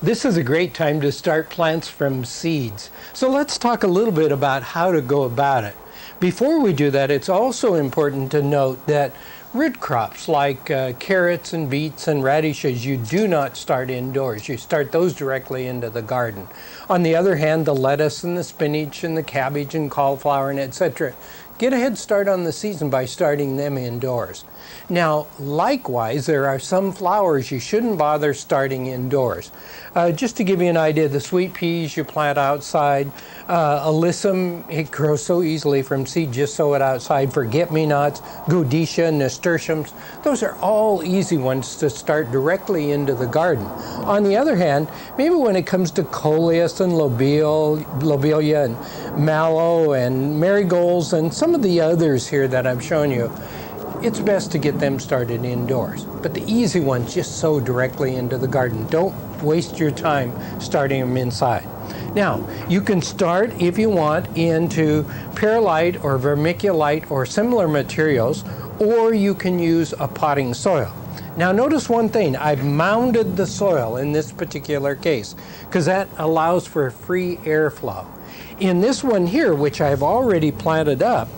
This is a great time to start plants from seeds. So let's talk a little bit about how to go about it. Before we do that, it's also important to note that root crops like carrots and beets and radishes, you do not start indoors. You start those directly into the garden. On the other hand, the lettuce and the spinach and the cabbage and cauliflower and etc. Get a head start on the season by starting them indoors. Now, likewise, there are some flowers you shouldn't bother starting indoors. Just to give you an idea, the sweet peas you plant outside, alyssum, it grows so easily from seed, just sow it outside. Forget-me-nots, godicia, nasturtiums, those are all easy ones to start directly into the garden. On the other hand, maybe when it comes to coleus and lobelia and mallow and marigolds and some of the others here that I'm showing you, it's best to get them started indoors. But the easy ones, just sow directly into the garden. Don't waste your time starting them inside. Now, you can start, if you want, into perlite or vermiculite or similar materials, or you can use a potting soil. Now notice one thing, I've mounded the soil in this particular case, because that allows for free airflow. In this one here, which I've already planted up,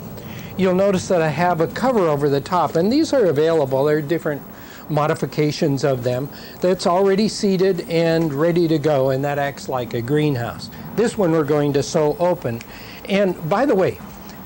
you'll notice that I have a cover over the top, and these are available. There are different modifications of them that's already seeded and ready to go, and that acts like a greenhouse. This one we're going to sow open. And by the way,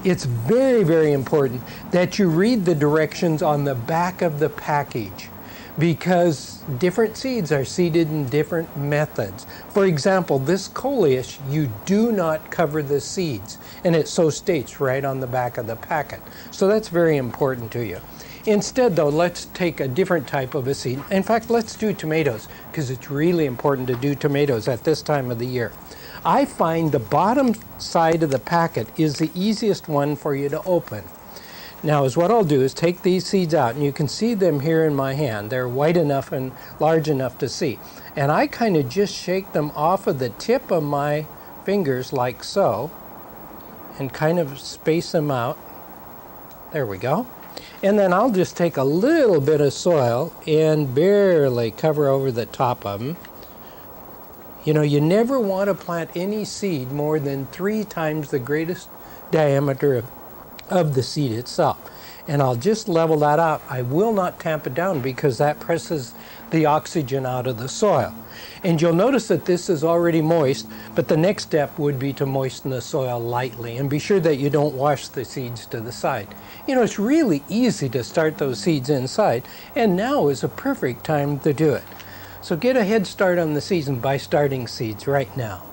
it's very, very important that you read the directions on the back of the package, because different seeds are seeded in different methods. For example, this coleus, you do not cover the seeds, and it so states right on the back of the packet. So that's very important to you. Instead, though, let's take a different type of a seed. In fact, let's do tomatoes, because it's really important to do tomatoes at this time of the year. I find the bottom side of the packet is the easiest one for you to open. Now, what I'll do is take these seeds out, and you can see them here in my hand. They're white enough and large enough to see. And I kind of just shake them off of the tip of my fingers like so, and kind of space them out. There we go. And then I'll just take a little bit of soil and barely cover over the top of them. You know, you never want to plant any seed more than 3 times the greatest diameter of the seed itself. And I'll just level that out. I will not tamp it down because that presses the oxygen out of the soil. And you'll notice that this is already moist, but the next step would be to moisten the soil lightly and be sure that you don't wash the seeds to the side. You know, it's really easy to start those seeds inside, and now is a perfect time to do it. So get a head start on the season by starting seeds right now.